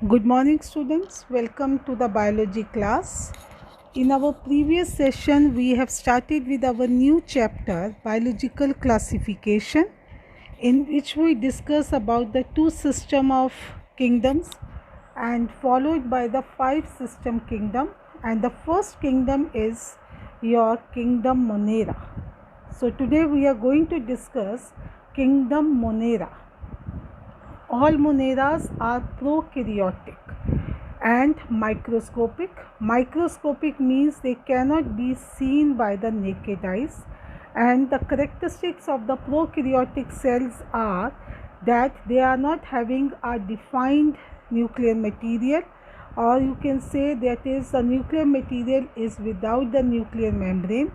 Good morning, students. Welcome to the biology class. In our previous session, we have started with our new chapter, biological classification, in which we discuss about the two system of kingdoms and followed by the five system kingdom. And the first kingdom is your kingdom Monera. So today we are going to discuss kingdom Monera. All moneras are prokaryotic and microscopic. Microscopic means they cannot be seen by the naked eyes, and the characteristics of the prokaryotic cells are that they are not having a defined nuclear material, or you can say that is the nuclear material is without the nuclear membrane.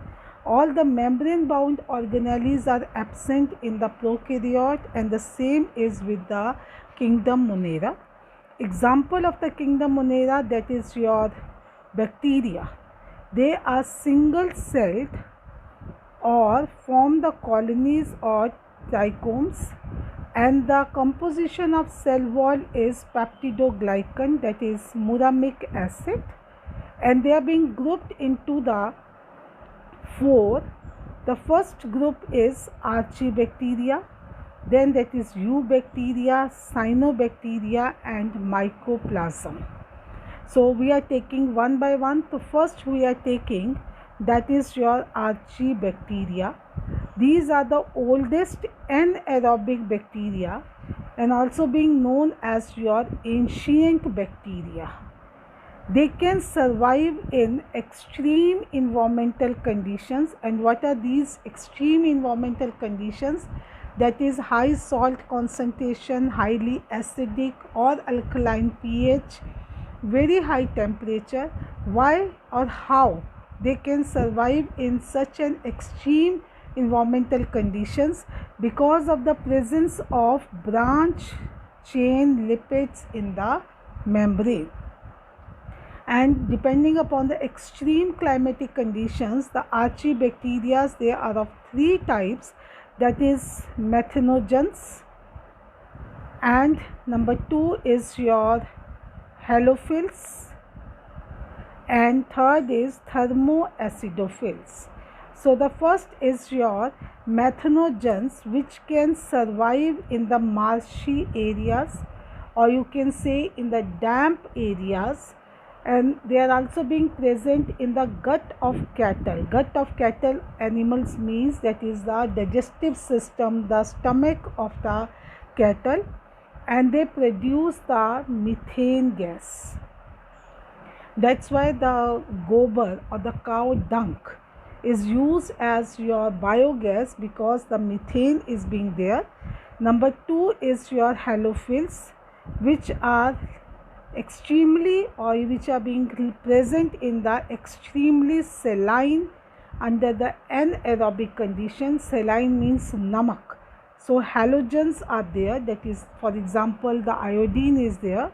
All the membrane bound organelles are absent in the prokaryote, and the same is with the kingdom Monera. Example of the kingdom Monera, that is your bacteria. They are single celled or form the colonies or trichomes, and the composition of cell wall is peptidoglycan, that is muramic acid, and they are being grouped into the four. The first group is archaebacteria, then that is eubacteria, cyanobacteria, and mycoplasma. So we are taking one by one. So first we are taking, that is your archaebacteria. These are the oldest anaerobic bacteria and also being known as your ancient bacteria. They can survive in extreme environmental conditions. And what are these extreme environmental conditions? That is high salt concentration, highly acidic or alkaline pH, very high temperature. Why or how they can survive in such an extreme environmental conditions? Because of the presence of branch chain lipids in the membrane. And depending upon the extreme climatic conditions, the archaebacteria, they are of three types, that is methanogens, and number two is your halophils, and third is thermoacidophils. So the first is your methanogens, which can survive in the marshy areas, or you can say in the damp areas, and they are also being present in the gut of cattle. Gut of cattle animals means that is the digestive system, the stomach of the cattle, and they produce the methane gas. That's why the gobar or the cow dung is used as your biogas, because the methane is being there. Number two is your halophils, which are extremely, or which are being present in the extremely saline under the anaerobic condition. Saline means namak. So halogens are there, that is, for example, the iodine is there,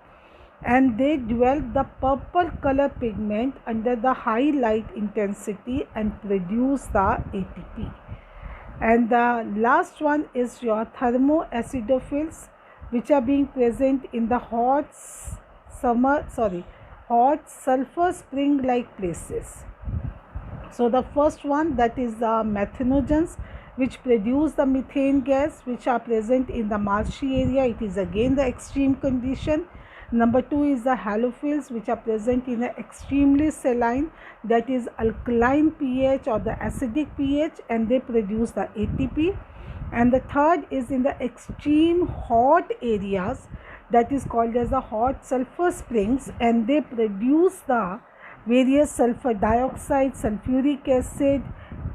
and they develop the purple color pigment under the high light intensity and produce the ATP. And the last one is your thermoacidophils, which are being present in the hot sulfur spring like places. So the first one, that is the methanogens, which produce the methane gas, which are present in the marshy area. It is again the extreme condition. Number two is the halophils, which are present in the extremely saline, that is alkaline pH or the acidic pH, and they produce the ATP. And the third is in the extreme hot areas, that is called as the hot sulfur springs, and they produce the various sulfur dioxide, sulfuric acid,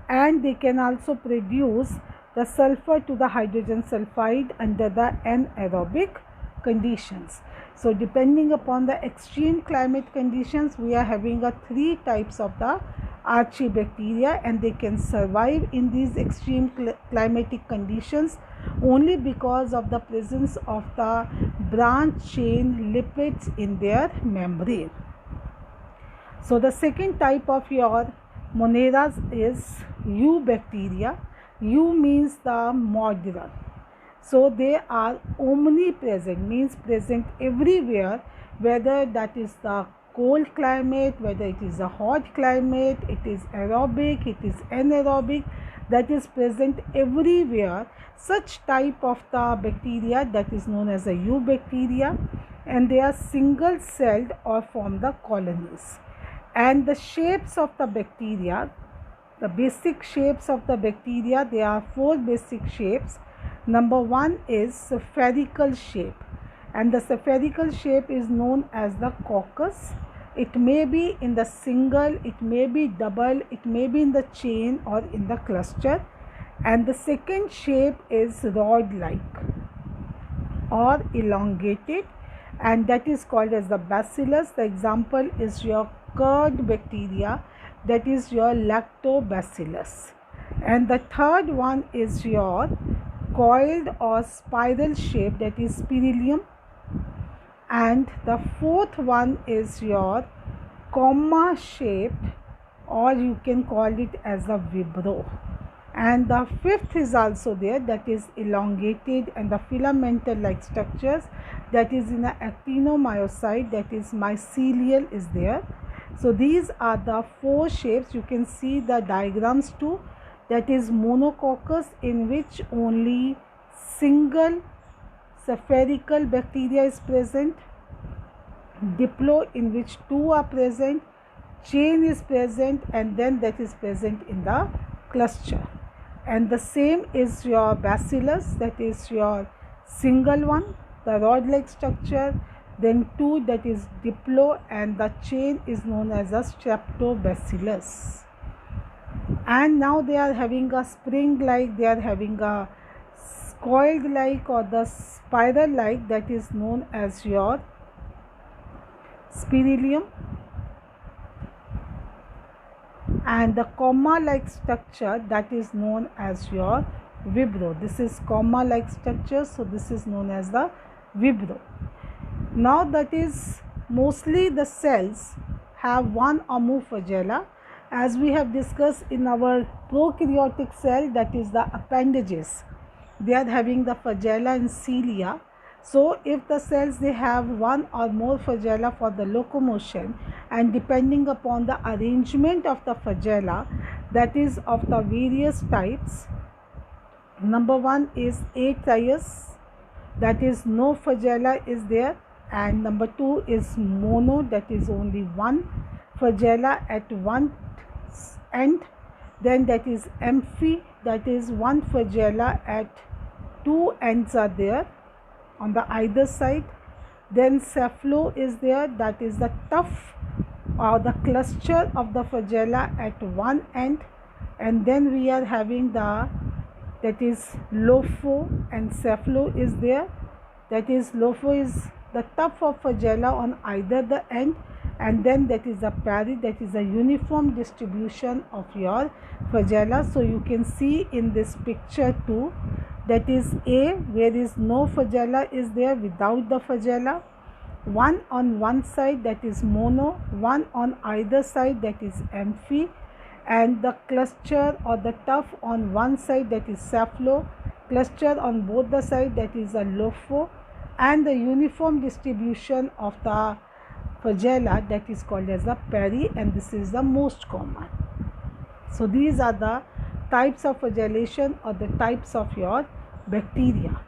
and they can also produce the sulfur to the hydrogen sulfide under the anaerobic conditions. So depending upon the extreme climate conditions, we are having a three types of the archaebacteria, and they can survive in these extreme climatic conditions only because of the presence of the branch chain lipids in their membrane. So the second type of your moneras is eubacteria. Eu means the modern. So they are omnipresent, means present everywhere whether that is the cold climate, whether it is a hot climate, it is aerobic, it is anaerobic, that is present everywhere. Such type of the bacteria, that is known as a eubacteria, and they are single celled or form the colonies. And the shapes of the bacteria, the basic shapes of the bacteria, there are 4 basic shapes. Number 1 is spherical shape, and the spherical shape is known as the coccus. It may be in the single, it may be double, it may be in the chain or in the cluster. And the second shape is rod-like or elongated, and that is called as the bacillus. The example is your curd bacteria, that is your lactobacillus. And the third one is your coiled or spiral shape, that is spirillum. And the fourth one is your comma shaped, or you can call it as the vibrio. And the fifth is also there, that is elongated and the filamental like structures, that is in the actinomyocyte, that is mycelial is there. So these are the 4 shapes. You can see the diagrams too, that is monococcus, in which only single spherical bacteria is present, diplo, in which 2 are present, chain is present, and then that is present in the cluster. And the same is your bacillus, that is your single one, the rod like structure, then 2, that is diplo, and the chain is known as a streptobacillus. And now they are having a spring like, they are having a coiled like or the spiral like, that is known as your spirillum. And the comma like structure, that is known as your vibrio. This is comma like structure, so this is known as the vibrio. Now that is mostly the cells have one or more flagella, as we have discussed in our prokaryotic cell, that is the appendages. They are having the flagella and cilia. So if the cells, they have one or more flagella for the locomotion, and depending upon the arrangement of the flagella, that is of the various types. Number 1 is atrius, that is no flagella is there, and number 2 is mono, that is only one flagella at one end. Then that is amphi, that is one flagella at 2 ends are there on the either side. Then cephalo is there, that is the tuft or the cluster of the flagella at one end. And then we are having the, that is lopho, and cephalo is there, that is lopho is the tuft of flagella on either the end. And then that is a pari, that is a uniform distribution of your flagella. So you can see in this picture too, that is A, where is no flagella is there, without the flagella, one on one side, that is mono, one on either side, that is amphi, and the cluster or the tuft on one side, that is cephalo, cluster on both the side, that is a lopho, and the uniform distribution of the flagella, that is called as the peri, and this is the most common. So these are the types of flagellation or the types of your bacteria.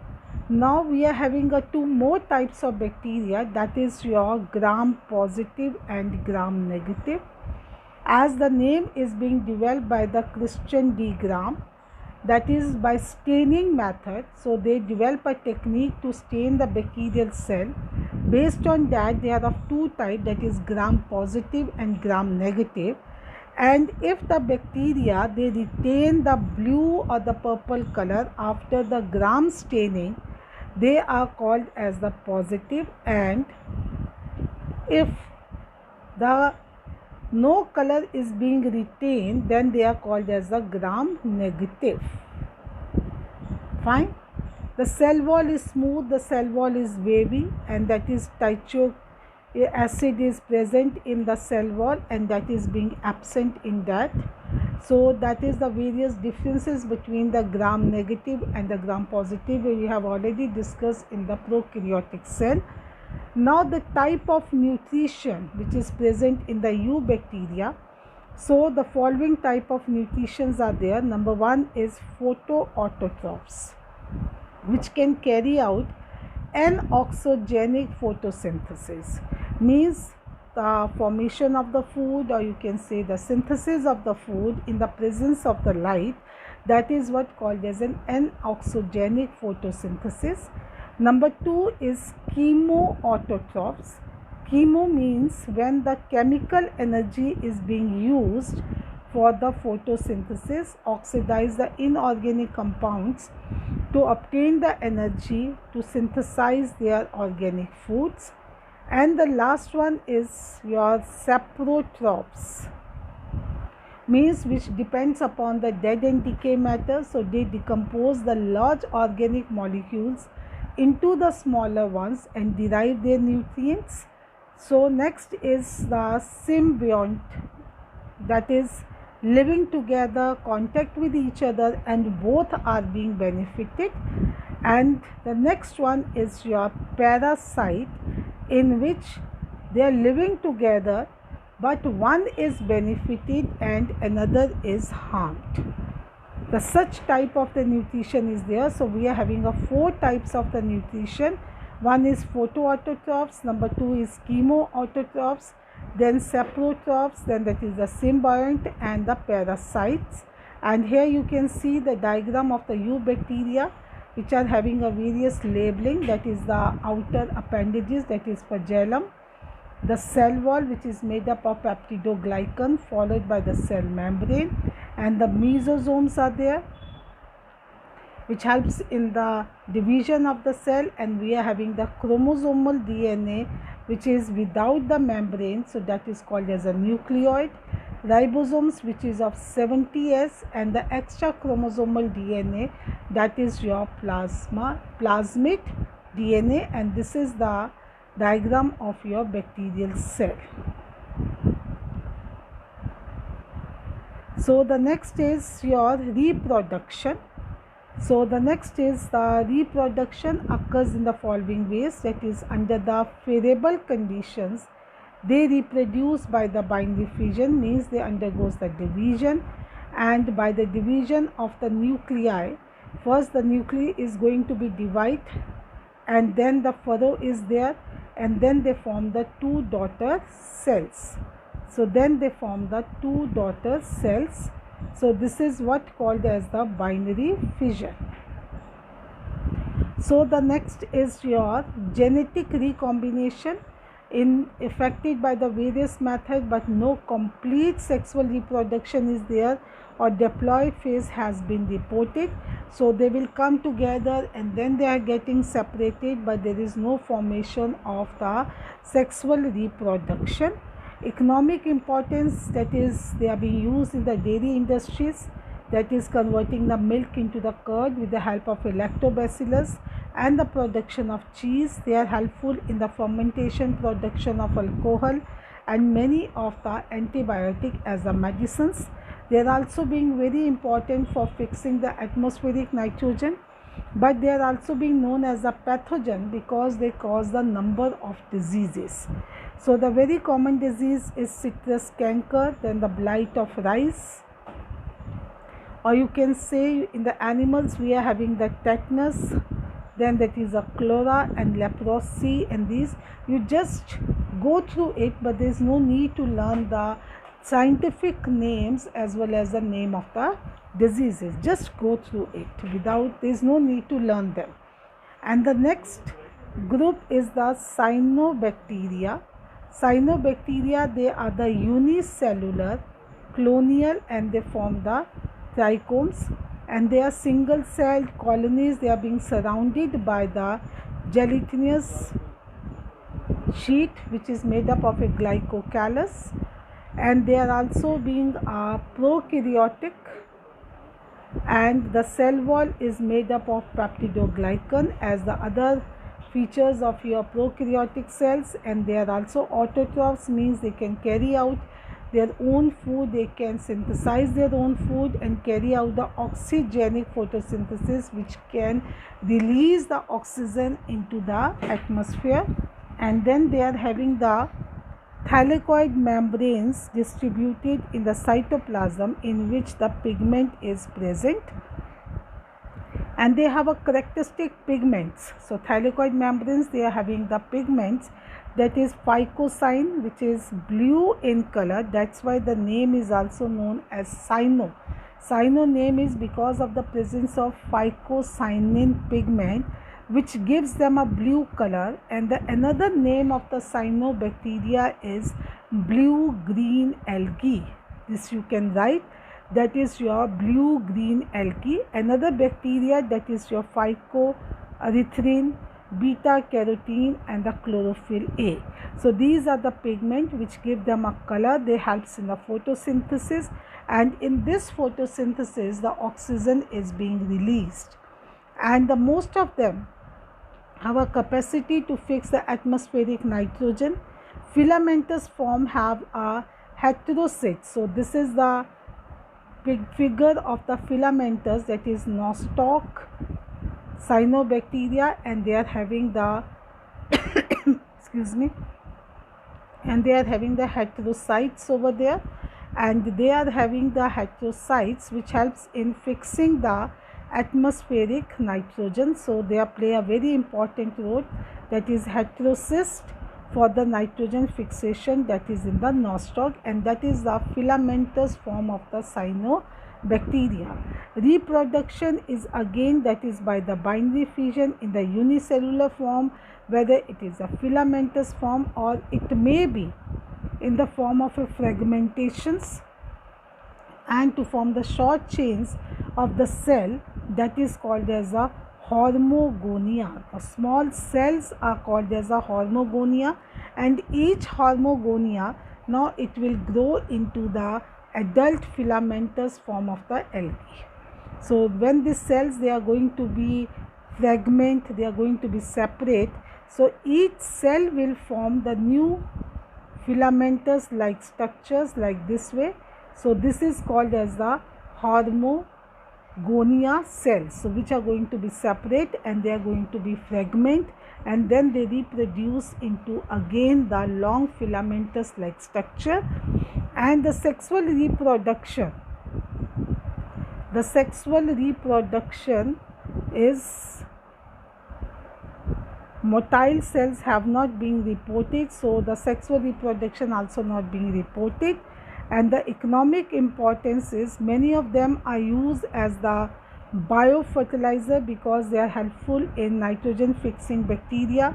Now we are having 2 more types of bacteria, that is your gram positive and gram negative. As the name is being developed by the Christian D. Gram, that is by staining method. So they develop a technique to stain the bacterial cell. Based on that, they are of 2 types, that is gram positive and gram negative. And if the bacteria, they retain the blue or the purple color after the gram staining, they are called as the positive. And if the no color is being retained, then they are called as the gram negative. Fine. The cell wall is smooth, the cell wall is wavy, and that is teichoic acid is present in the cell wall, and that is being absent in that. So that is the various differences between the gram negative and the gram positive, we have already discussed in the prokaryotic cell. Now the type of nutrition which is present in the eubacteria. So the following type of nutritions are there. Number one is photoautotrophs, which can carry out anoxygenic photosynthesis, means the formation of the food, or you can say the synthesis of the food in the presence of the light. That is what called as an anoxygenic photosynthesis. Number two is chemoautotrophs. Chemo means when the chemical energy is being used for the photosynthesis, oxidize the inorganic compounds to obtain the energy to synthesize their organic foods. And the last one is your saprotrophs, means which depends upon the dead and decay matter. So they decompose the large organic molecules into the smaller ones and derive their nutrients. So next is the symbiont, that is living together, contact with each other, and both are being benefited. And the next one is your parasite, in which they are living together but one is benefited and another is harmed. The such type of the nutrition is there. So we are having a 4 types of the nutrition. One is photoautotrophs, number 2 is chemoautotrophs, then saprotrophs, then that is the symbiont, and the parasites. And here you can see the diagram of the eubacteria, which are having a various labeling. That is the outer appendages, that is flagellum, the cell wall, which is made up of peptidoglycan, followed by the cell membrane, and the mesosomes are there, which helps in the division of the cell. And we are having the chromosomal DNA, which is without the membrane, so that is called as a nucleoid. Ribosomes, which is of 70S, and the extra chromosomal DNA, that is your plasmid DNA. And this is the diagram of your bacterial cell. So the next is your reproduction. So the next is the reproduction occurs in the following ways, that is under the favorable conditions they reproduce by the binary fission, means they undergoes the division, and by the division of the nuclei, first the nuclei is going to be divided, and then the furrow is there, and then they form the 2 daughter cells. So then they form the 2 daughter cells. So this is what called as the binary fission. So the next is your genetic recombination, affected by the various method, but no complete sexual reproduction is there or diploid phase has been reported. So they will come together and then they are getting separated, but there is no formation of the sexual reproduction. Economic importance, that is they are being used in the dairy industries, that is converting the milk into the curd with the help of lactobacillus, and the production of cheese. They are helpful in the fermentation, production of alcohol, and many of the antibiotic as the medicines. They are also being very important for fixing the atmospheric nitrogen, but they are also being known as a pathogen because they cause the number of diseases. So the very common disease is citrus canker, then the blight of rice, or you can say in the animals we are having the tetanus, then that is a cholera and leprosy, and these you just go through it, but there is no need to learn the scientific names as well as the name of the diseases. Just go through it without, there is no need to learn them. And the next group is the cyanobacteria. Cyanobacteria, they are the unicellular, colonial, and they form the trichomes, and they are single celled colonies. They are being surrounded by the gelatinous sheet which is made up of a glycocalus, and they are also being prokaryotic, and the cell wall is made up of peptidoglycan as the other features of your prokaryotic cells. And they are also autotrophs, means they can carry out their own food, they can synthesize their own food and carry out the oxygenic photosynthesis, which can release the oxygen into the atmosphere. and then they are having the thylakoid membranes distributed in the cytoplasm in which the pigment is present, and they have a characteristic pigments. So thylakoid membranes, they are having the pigments that is phycocyan, which is blue in color. That's why the name is also known as cyano. Cyano name is because of the presence of phycocyanin pigment, which gives them a blue color. And the another name of the cyanobacteria is blue green algae. This you can write, that is your blue green algae. Another bacteria, that is your phycoerythrin, beta carotene, and the chlorophyll A. So these are the pigment which give them a color. They helps in the photosynthesis, and in this photosynthesis the oxygen is being released, and the most of them have a capacity to fix the atmospheric nitrogen. Filamentous form have a heterocyte. So this is the figure of the filamentous, that is nostoc cyanobacteria, and they are having the excuse me, and they are having the heterocytes over there, and they are having the heterocytes which helps in fixing the atmospheric nitrogen. So they play a very important role, that is heterocyst for the nitrogen fixation, that is in the nostoc, and that is the filamentous form of the cyanobacteria. Reproduction is again, that is by the binary fission in the unicellular form, whether it is a filamentous form or it may be in the form of a fragmentations, and to form the short chains of the cell, that is called as a hormogonia. The small cells are called as a hormogonia, and each hormogonia, now it will grow into the adult filamentous form of the algae. So when these cells, they are going to be fragment, they are going to be separate. So each cell will form the new filamentous like structures like this way. So this is called as the hormogonia cells, so which are going to be separate, and they are going to be fragment, and then they reproduce into again the long filamentous like structure. And the sexual reproduction is motile cells have not been reported, so the sexual reproduction also not being reported. And the economic importance is many of them are used as the biofertilizer because they are helpful in nitrogen fixing bacteria.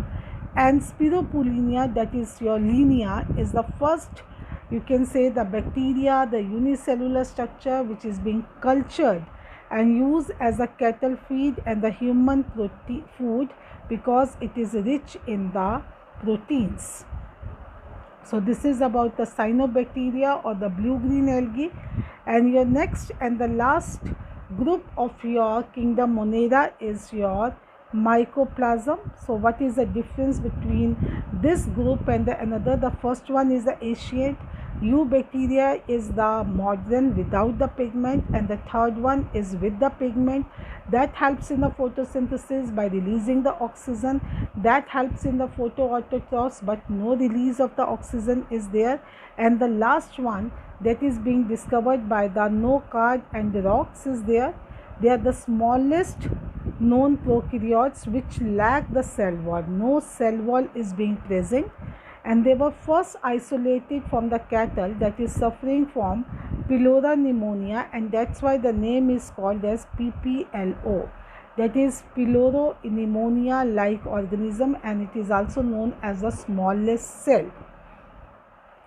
And Spiropolinia, that is your linia, is the first, you can say, the bacteria, the unicellular structure which is being cultured and used as a cattle feed and the human food because it is rich in the proteins. So this is about the cyanobacteria or the blue-green algae. And your next and the last group of your kingdom Monera is your mycoplasm. So what is the difference between this group and the another? The first one is the ancient. Eubacteria is the modern without the pigment, and the third one is with the pigment. That helps in the photosynthesis by releasing the oxygen. That helps in the photoautotrophs, but no release of the oxygen is there. And the last one that is being discovered by the Nocard and the rocks is there. They are the smallest known prokaryotes which lack the cell wall. No cell wall is being present, and they were first isolated from the cattle that is suffering from pylori pneumonia, and that's why the name is called as PPLO, that is pylori like organism, and it is also known as the smallest cell.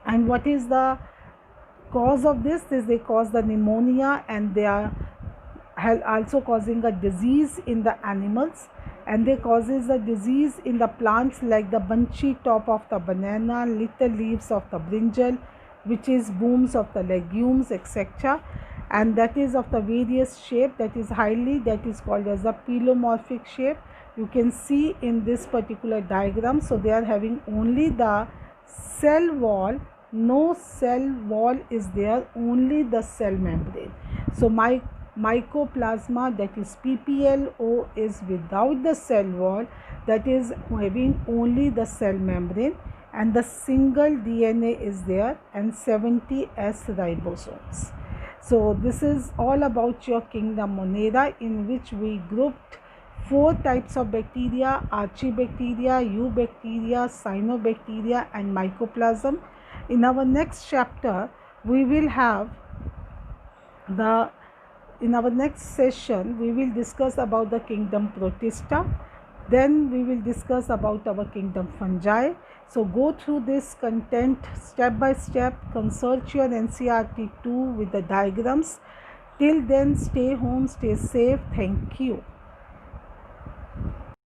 And what is the cause of this? They cause the pneumonia, and they are also causing a disease in the animals, and they causes a disease in the plants like the bunchy top of the banana, little leaves of the brinjal, which is booms of the legumes, etc. And that is of the various shape, that is called as the pelomorphic shape. You can see in this particular diagram. So they are having only the cell wall, no cell wall is there, only the cell membrane. So mycoplasma, that is PPLO, is without the cell wall, that is having only the cell membrane, and the single DNA is there, and 70 S ribosomes. So this is all about your kingdom Monera, in which we grouped 4 types of bacteria: Archaebacteria, Eubacteria, Cyanobacteria, and Mycoplasma. In our next chapter, we will have in our next session we will discuss about the kingdom Protista. Then we will discuss about our kingdom Fungi. So go through this content step by step, consult your NCERT 2 with the diagrams. Till then, stay home, stay safe. Thank you.